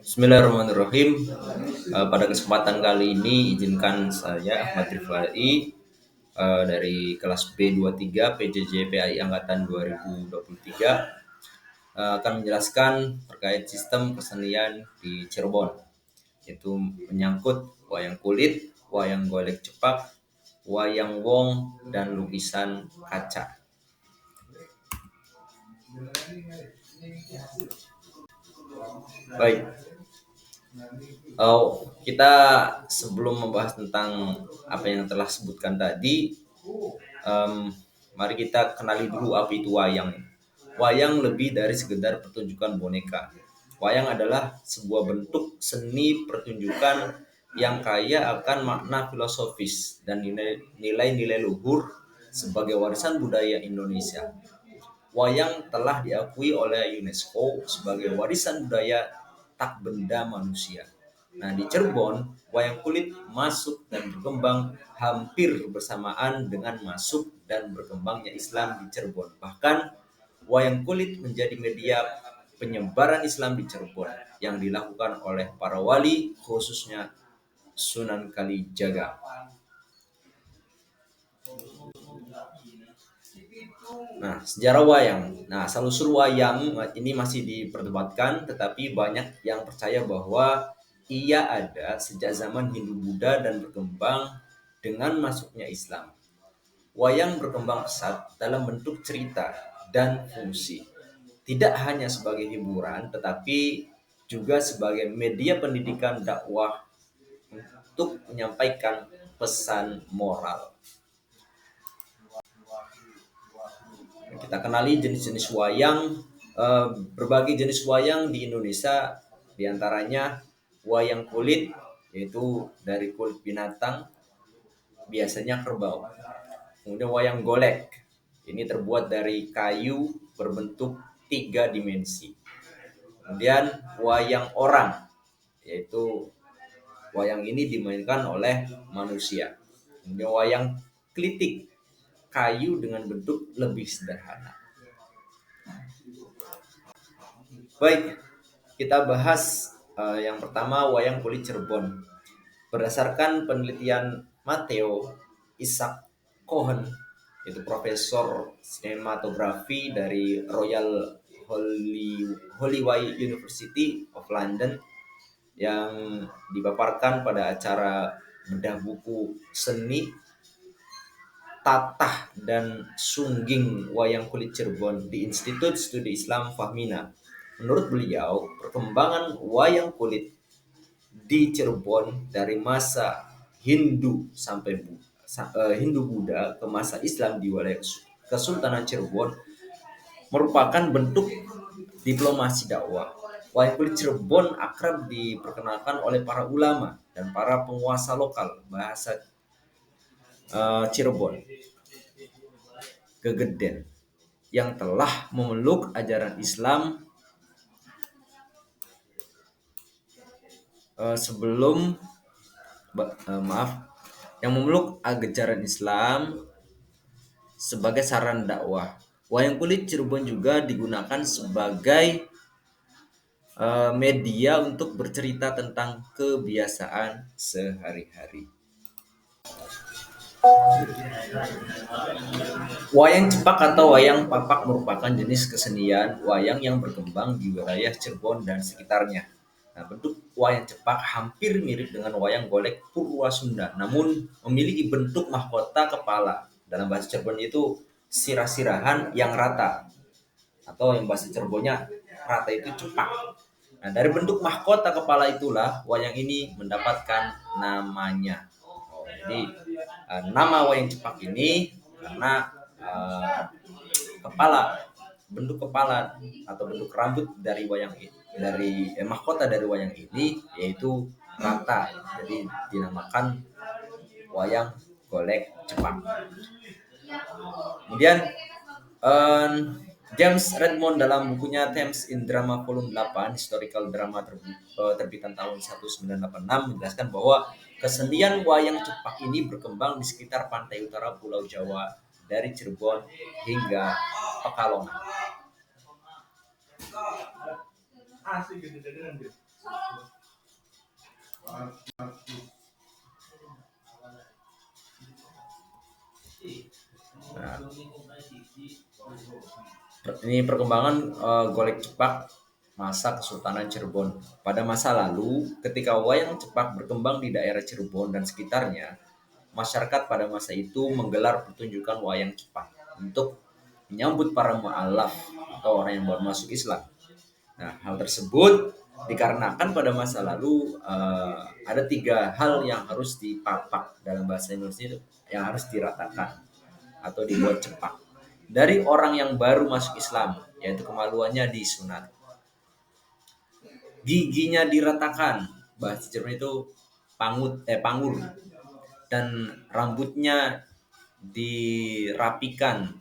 Bismillahirrahmanirrahim. Pada kesempatan kali ini izinkan saya Ahmad Rifai dari kelas B23 PJJ PAI Angkatan 2023 akan menjelaskan terkait sistem kesenian di Cirebon, yaitu menyangkut wayang kulit, wayang golek cepak, wayang wong, dan lukisan kaca. Baik, kita sebelum membahas tentang apa yang telah sebutkan tadi, mari kita kenali dulu apa itu wayang. Wayang lebih dari sekedar pertunjukan boneka. Wayang adalah sebuah bentuk seni pertunjukan yang kaya akan makna filosofis dan nilai-nilai luhur sebagai warisan budaya Indonesia. Wayang telah diakui oleh UNESCO sebagai warisan budaya tak benda manusia. Nah, di Cirebon, wayang kulit masuk dan berkembang hampir bersamaan dengan masuk dan berkembangnya Islam di Cirebon. Bahkan, wayang kulit menjadi media penyebaran Islam di Cirebon yang dilakukan oleh para wali, khususnya Sunan Kalijaga. Nah, sejarah wayang. Nah, asal-usul wayang ini masih diperdebatkan, tetapi banyak yang percaya bahwa ia ada sejak zaman Hindu-Buddha dan berkembang dengan masuknya Islam. Wayang berkembang pesat dalam bentuk cerita dan fungsi. Tidak hanya sebagai hiburan, tetapi juga sebagai media pendidikan dakwah untuk menyampaikan pesan moral. Kita kenali jenis-jenis wayang. Berbagai jenis wayang di Indonesia, diantaranya wayang kulit, yaitu dari kulit binatang, biasanya kerbau. Kemudian wayang golek, ini terbuat dari kayu berbentuk 3 dimensi. Kemudian wayang orang, yaitu wayang ini dimainkan oleh manusia. Kemudian wayang klitik, kayu dengan bentuk lebih sederhana. Baik, kita bahas yang pertama, wayang kulit Cirebon. Berdasarkan penelitian Matteo Isaac Cohen, itu profesor sinematografi dari Royal Holloway University of London, yang dipaparkan pada acara bedah buku seni Tatah dan Sungging Wayang Kulit Cirebon di Institut Studi Islam Fahmina. Menurut beliau, perkembangan wayang kulit di Cirebon dari masa Hindu sampai Hindu-Buddha ke masa Islam di wilayah Kesultanan Cirebon merupakan bentuk diplomasi dakwah. Wayang kulit Cirebon akrab diperkenalkan oleh para ulama dan para penguasa lokal bahasa Cirebon, Gegeden, yang telah memeluk ajaran Islam yang memeluk ajaran Islam sebagai saran dakwah. Wayang kulit Cirebon juga digunakan sebagai media untuk bercerita tentang kebiasaan sehari-hari. Wayang cepak atau wayang papak merupakan jenis kesenian wayang yang berkembang di wilayah Cirebon dan sekitarnya. Nah, bentuk wayang cepak hampir mirip dengan wayang golek Purwasunda, namun memiliki bentuk mahkota kepala. Dalam bahasa Cirebon itu sirah-sirahan yang rata, atau yang bahasa Cirebonnya rata itu cepak. Nah, dari bentuk mahkota kepala itulah wayang ini mendapatkan namanya. Jadi nama wayang cepak ini karena bentuk kepala atau bentuk rambut dari wayang ini, dari mahkota dari wayang ini yaitu rata, jadi dinamakan wayang golek cepak. Kemudian James Redmond dalam bukunya Themes in Drama Volume 8 Historical Drama terbitan tahun 1986 menjelaskan bahwa kesenian wayang cepak ini berkembang di sekitar pantai utara Pulau Jawa dari Cirebon hingga Pekalongan. Nah, ini perkembangan golek cepak masa Kesultanan Cirebon. Pada masa lalu, ketika wayang cepak berkembang di daerah Cirebon dan sekitarnya, masyarakat pada masa itu menggelar pertunjukan wayang cepak untuk menyambut para mualaf atau orang yang baru masuk Islam. Nah, hal tersebut dikarenakan pada masa lalu ada tiga hal yang harus dipapak dalam bahasa Indonesia itu, yang harus diratakan atau dibuat cepat dari orang yang baru masuk Islam, yaitu kemaluannya disunat, giginya diratakan, bahasa Jerman itu pangur, dan rambutnya dirapikan,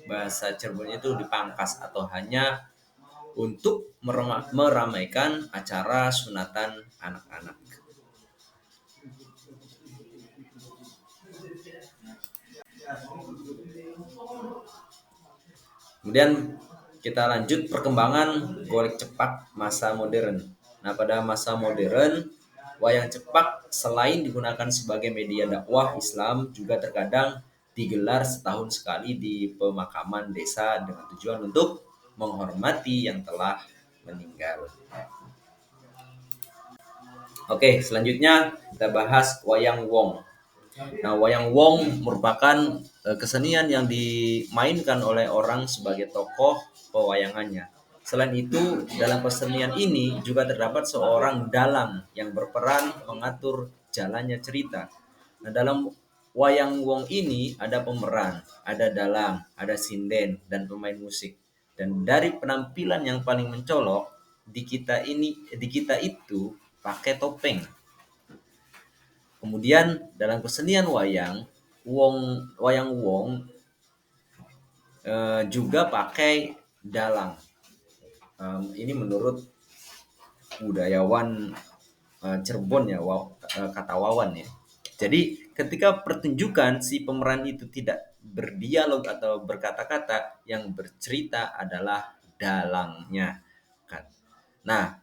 bahasa Cirebon itu dipangkas atau hanya untuk meramaikan acara sunatan anak-anak. Kemudian kita lanjut perkembangan golek cepak masa modern. Nah, pada masa modern, wayang cepak selain digunakan sebagai media dakwah Islam, juga terkadang digelar setahun sekali di pemakaman desa dengan tujuan untuk menghormati yang telah meninggal. Oke, selanjutnya kita bahas wayang wong. Nah, wayang wong merupakan kesenian yang dimainkan oleh orang sebagai tokoh pewayangannya. Selain itu, dalam kesenian ini juga terdapat seorang dalang yang berperan mengatur jalannya cerita. Nah, dalam wayang wong ini ada pemeran, ada dalang, ada sinden, dan pemain musik. Dan dari penampilan yang paling mencolok di kita itu pakai topeng. Kemudian dalam kesenian wayang wong juga pakai dalang. Ini menurut budayawan Cirebon ya, kata Wawan ya. Jadi ketika pertunjukan si pemeran itu tidak berdialog atau berkata-kata, yang bercerita adalah dalangnya. Nah,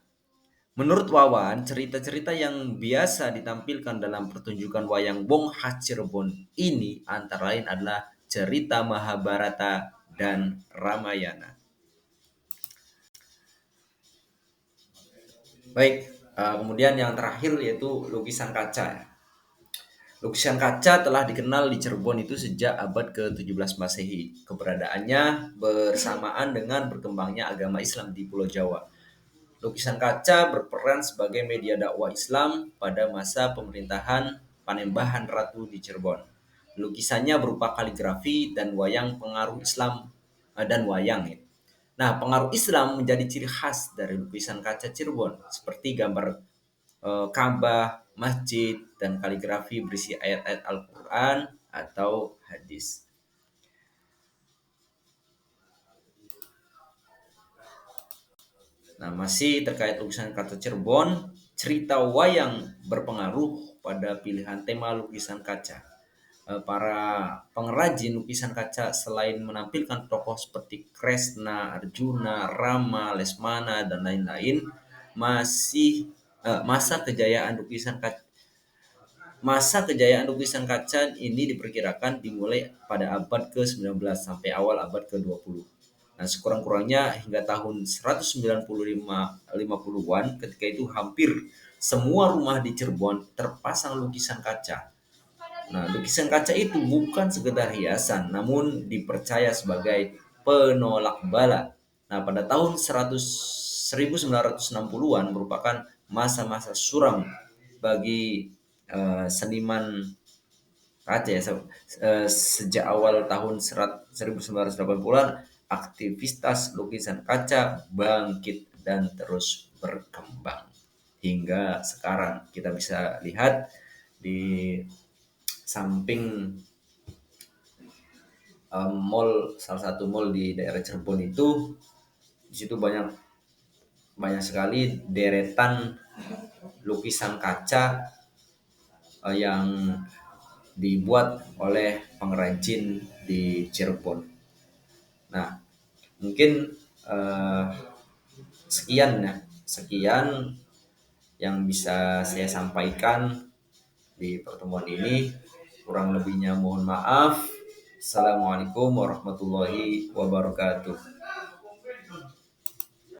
menurut Wawan, cerita-cerita yang biasa ditampilkan dalam pertunjukan wayang wong khas Cirebon ini antara lain adalah cerita Mahabharata dan Ramayana. Baik, kemudian yang terakhir yaitu lukisan kaca. Lukisan kaca telah dikenal di Cirebon itu sejak abad ke-17 Masehi. Keberadaannya bersamaan dengan berkembangnya agama Islam di Pulau Jawa. Lukisan kaca berperan sebagai media dakwah Islam pada masa pemerintahan Panembahan Ratu di Cirebon. Lukisannya berupa kaligrafi dan wayang pengaruh Islam dan wayang ya. Nah, pengaruh Islam menjadi ciri khas dari lukisan kaca Cirebon, seperti gambar Ka'bah, masjid, dan kaligrafi berisi ayat-ayat Al-Quran atau hadis. Nah, masih terkait lukisan kaca Cirebon, cerita wayang berpengaruh pada pilihan tema lukisan kaca. Para pengrajin lukisan kaca selain menampilkan tokoh seperti Kresna, Arjuna, Rama, Lesmana, dan lain-lain, masih masa kejayaan lukisan kaca ini diperkirakan dimulai pada abad ke-19 sampai awal abad ke-20. Nah, sekurang-kurangnya hingga tahun 1950-an, ketika itu hampir semua rumah di Cirebon terpasang lukisan kaca. Nah, lukisan kaca itu bukan sekedar hiasan, namun dipercaya sebagai penolak bala. Nah, pada tahun 1960-an merupakan masa-masa suram bagi seniman kaca ya. Sejak awal tahun 1980-an, aktivitas lukisan kaca bangkit dan terus berkembang. Hingga sekarang kita bisa lihat di samping salah satu mall di daerah Cirebon itu, di situ banyak sekali deretan lukisan kaca yang dibuat oleh pengrajin di Cirebon. Nah, mungkin sekian yang bisa saya sampaikan di pertemuan ini. Kurang lebihnya mohon maaf. Assalamualaikum warahmatullahi wabarakatuh.